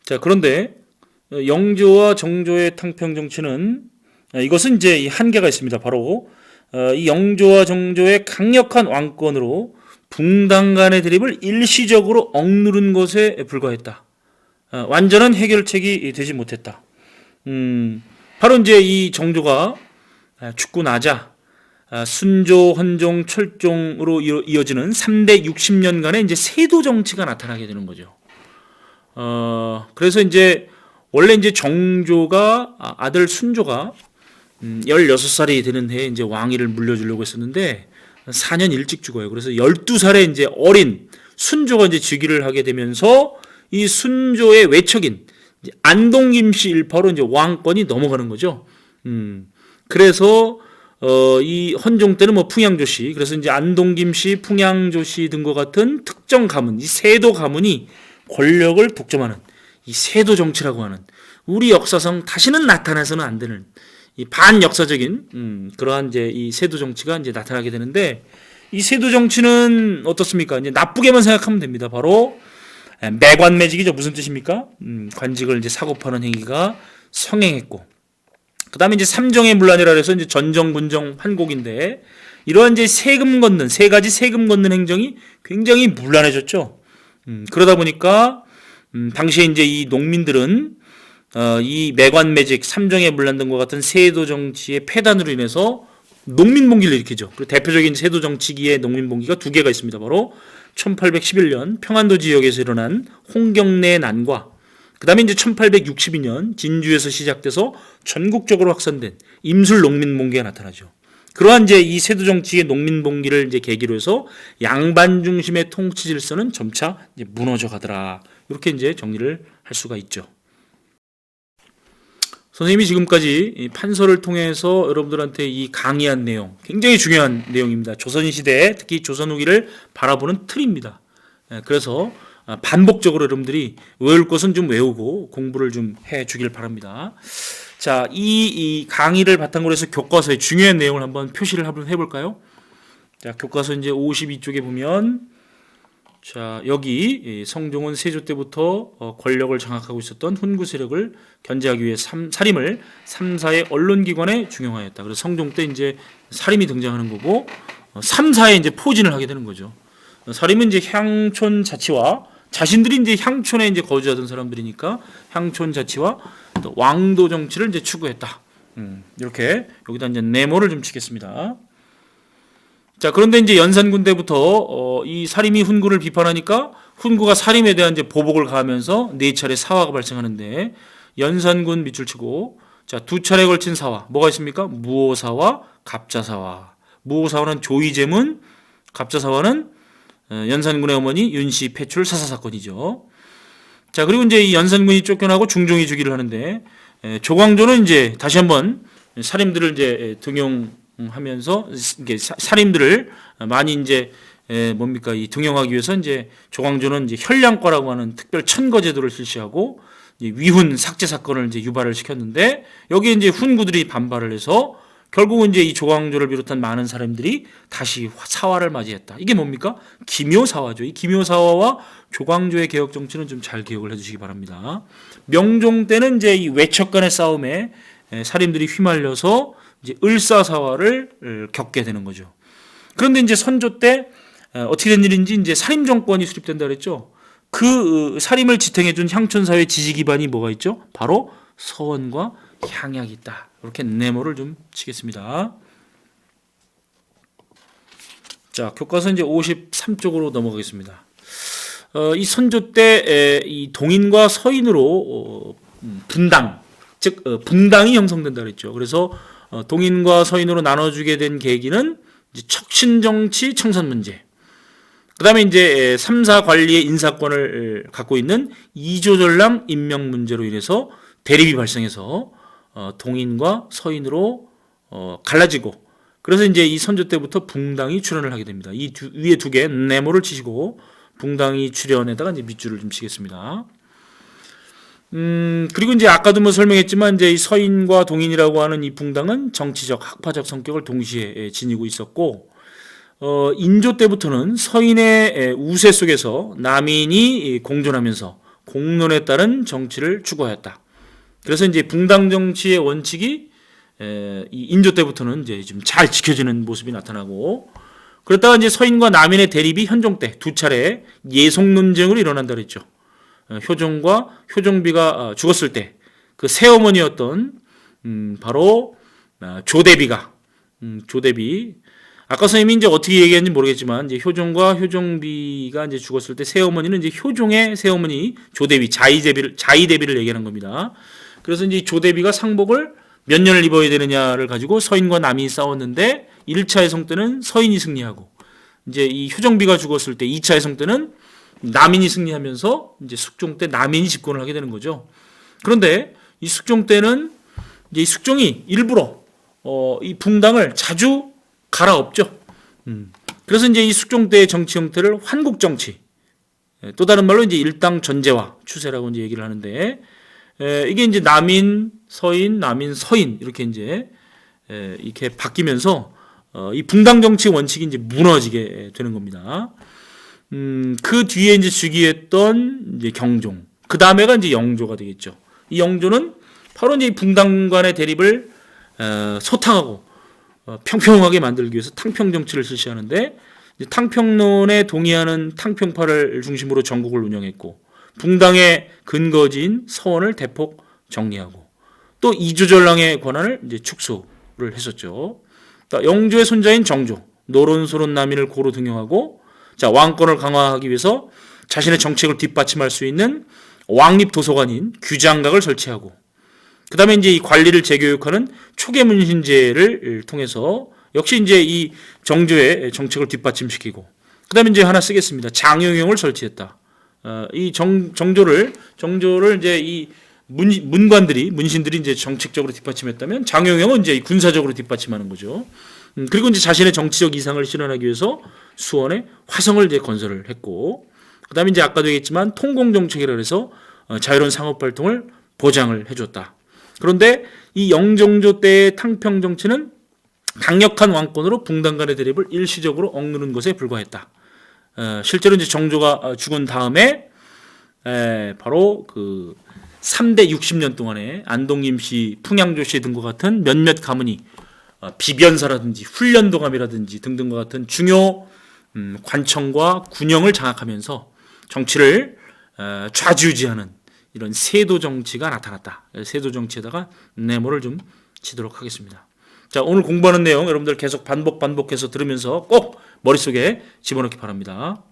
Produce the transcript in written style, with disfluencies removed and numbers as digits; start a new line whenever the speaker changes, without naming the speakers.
자, 그런데 영조와 정조의 탕평 정치는 이것은 이제 이 한계가 있습니다. 바로 이 영조와 정조의 강력한 왕권으로 붕당 간의 대립을 일시적으로 억누른 것에 불과했다. 완전한 해결책이 되지 못했다. 바로 이제 이 정조가 죽고 나자 순조, 헌종, 철종으로 이어지는 3대 60년간의 이제 세도 정치가 나타나게 되는 거죠. 그래서 이제 원래 이제 정조가 아들 순조가 16살이 되는 해에 이제 왕위를 물려주려고 했었는데 4년 일찍 죽어요. 그래서 12살에 이제 어린 순조가 이제 즉위를 하게 되면서 이 순조의 외척인 안동김씨 일파로 이제 왕권이 넘어가는 거죠. 그래서 이 헌종 때는 뭐 풍양조씨, 그래서 이제 안동김씨, 풍양조씨 등과 같은 특정 가문, 이 세도 가문이 권력을 독점하는 이 세도 정치라고 하는 우리 역사상 다시는 나타나서는 안 되는 이 반역사적인 그러한 이제 이 세도 정치가 이제 나타나게 되는데, 이 세도 정치는 어떻습니까? 이제 나쁘게만 생각하면 됩니다. 바로 매관매직이죠. 무슨 뜻입니까? 관직을 이제 사고 파는 행위가 성행했고, 그 다음에 이제 삼정의 문란이라 해서 이제 전정, 군정, 환곡인데, 이러한 이제 세금 걷는, 세 가지 세금 걷는 행정이 굉장히 문란해졌죠. 그러다 보니까, 당시에 이제 이 농민들은, 이 매관매직, 삼정의 문란 등과 같은 세도 정치의 폐단으로 인해서 농민봉기를 일으키죠. 그리고 대표적인 세도 정치기의 농민봉기가 두 개가 있습니다. 바로 1811년 평안도 지역에서 일어난 홍경래 난과, 그 다음에 이제 1862년 진주에서 시작돼서 전국적으로 확산된 임술 농민봉기가 나타나죠. 그러한 이제 이 세도 정치의 농민봉기를 이제 계기로 해서 양반 중심의 통치 질서는 점차 이제 무너져 가더라. 이렇게 이제 정리를 할 수가 있죠. 선생님이 지금까지 이 판서를 통해서 여러분들한테 이 강의한 내용, 굉장히 중요한 내용입니다. 조선시대, 특히 조선 후기를 바라보는 틀입니다. 그래서 반복적으로 여러분들이 외울 것은 좀 외우고 공부를 좀 해주길 바랍니다. 자, 이 강의를 바탕으로 해서 교과서의 중요한 내용을 한번 표시를 한번 해볼까요? 자, 교과서 이제 52쪽에 보면, 자, 여기 성종은 세조 때부터 권력을 장악하고 있었던 훈구 세력을 견제하기 위해 사림을 3사의 언론기관에 중용하였다. 그래서 성종 때 이제 사림이 등장하는 거고, 3사에 이제 포진을 하게 되는 거죠. 사림은 이제 향촌 자치와, 자신들이 이제 향촌에 이제 거주하던 사람들이니까 향촌 자치와 또 왕도 정치를 이제 추구했다. 이렇게 여기다 이제 네모를 좀 치겠습니다. 자, 그런데 이제 연산군 때부터 이 사림이 훈구를 비판하니까 훈구가 사림에 대한 이제 보복을 가하면서 4차례 사화가 발생하는데, 연산군 밑줄 치고, 자, 2차례 걸친 사화 뭐가 있습니까? 무오사화, 갑자사화. 무오사화는 조이제문, 갑자사화는 연산군의 어머니 윤씨 폐출 사사 사건이죠. 자, 그리고 이제 이 연산군이 쫓겨나고 중종이 즉위를 하는데, 조광조는 이제 다시 한번 사림들을 이제 등용하면서 이게 사림들을 많이 이제 뭡니까 이 등용하기 위해서 이제 조광조는 이제 혈량과라고 하는 특별 천거 제도를 실시하고 위훈 삭제 사건을 이제 유발을 시켰는데, 여기에 이제 훈구들이 반발을 해서 결국은 이제 이 조광조를 비롯한 많은 사람들이 다시 사화를 맞이했다. 이게 뭡니까? 기묘사화죠. 이 기묘사화와 조광조의 개혁 정치는 좀 잘 기억을 해주시기 바랍니다. 명종 때는 이제 이 외척 간의 싸움에 사림들이 휘말려서 이제 을사사화를 겪게 되는 거죠. 그런데 이제 선조 때 어떻게 된 일인지 이제 사림 정권이 수립된다 그랬죠. 그 사림을 지탱해준 향촌사회 지지 기반이 뭐가 있죠? 바로 서원과 향약이 있다. 이렇게 네모를 좀 치겠습니다. 자, 교과서 이제 53쪽으로 넘어가겠습니다. 이 선조 때 이 동인과 서인으로 분당, 즉 붕당이 형성된다 그랬죠. 그래서 동인과 서인으로 나눠주게 된 계기는 이제 척신정치 청산 문제. 그 다음에 이제 3사 관리의 인사권을 갖고 있는 이조전랑 임명 문제로 인해서 대립이 발생해서 동인과 서인으로 갈라지고, 그래서 이제 이 선조 때부터 붕당이 출현을 하게 됩니다. 이 위에 두 개 네모를 치시고 붕당이 출현에다가 이제 밑줄을 좀 치겠습니다. 그리고 이제 아까도 뭐 설명했지만 이제 이 서인과 동인이라고 하는 이 붕당은 정치적, 학파적 성격을 동시에 지니고 있었고, 인조 때부터는 서인의 우세 속에서 남인이 공존하면서 공론에 따른 정치를 추구하였다. 그래서 이제 붕당 정치의 원칙이 이 인조 때부터는 이제 좀 잘 지켜지는 모습이 나타나고, 그랬다가 이제 서인과 남인의 대립이 현종 때 두 차례 예속 논쟁으로 일어난다 그랬죠. 효종과 효종비가 죽었을 때 그 새어머니였던 바로 조대비가 조대비, 아까 선생님이 이제 어떻게 얘기했는지 모르겠지만 이제 효종과 효종비가 이제 죽었을 때 새어머니는 이제 효종의 새어머니 조대비 자의대비를 얘기하는 겁니다. 그래서 이제 조대비가 상복을 몇 년을 입어야 되느냐를 가지고 서인과 남인이 싸웠는데 1차 해성 때는 서인이 승리하고, 이제 이 효종비가 죽었을 때 2차 해성 때는 남인이 승리하면서 이제 숙종 때 남인이 집권을 하게 되는 거죠. 그런데 이 숙종 때는 이제 이 숙종이 일부러 이 붕당을 자주 갈아엎죠. 그래서 이제 이 숙종 때의 정치 형태를 환국 정치, 또 다른 말로 이제 일당 전제화 추세라고 이제 얘기를 하는데, 이게 이제 남인 서인, 남인 서인 이렇게 이제 이렇게 바뀌면서 이 붕당 정치 원칙이 이제 무너지게 되는 겁니다. 그 뒤에 이제 즉위했던 이제 경종, 그 다음에가 이제 영조가 되겠죠. 이 영조는 바로 이제 이 붕당 간의 대립을 소탕하고 평평하게 만들기 위해서 탕평 정치를 실시하는데, 탕평론에 동의하는 탕평파를 중심으로 전국을 운영했고, 붕당의 근거지인 서원을 대폭 정리하고, 또 이조전랑의 권한을 이제 축소를 했었죠. 영조의 손자인 정조, 노론소론 남인을 고루 등용하고, 자, 왕권을 강화하기 위해서 자신의 정책을 뒷받침할 수 있는 왕립 도서관인 규장각을 설치하고, 그 다음에 이제 이 관리를 재교육하는 초계문신제를 통해서 역시 이제 이 정조의 정책을 뒷받침시키고, 그 다음에 이제 하나 쓰겠습니다. 장용영을 설치했다. 이 정조를 이제 이 문신들이 이제 정책적으로 뒷받침했다면, 장용영은 이제 군사적으로 뒷받침하는 거죠. 그리고 이제 자신의 정치적 이상을 실현하기 위해서 수원에 화성을 이제 건설을 했고, 그 다음에 이제 아까도 얘기했지만 통공정책이라 해서 자유로운 상업 활동을 보장을 해줬다. 그런데 이 영정조 때의 탕평 정치는 강력한 왕권으로 붕당 간의 대립을 일시적으로 억누른 것에 불과했다. 실제로 이제 정조가 죽은 다음에 바로 그 3대 60년 동안에 안동김씨, 풍양조씨 등과 같은 몇몇 가문이 비변사라든지 훈련도감이라든지 등등과 같은 중요 관청과 군영을 장악하면서 정치를 좌지우지하는 이런 세도 정치가 나타났다. 세도 정치에다가 네모를 좀 치도록 하겠습니다. 자, 오늘 공부하는 내용 여러분들 계속 반복해서 들으면서 꼭 머릿속에 집어넣기 바랍니다.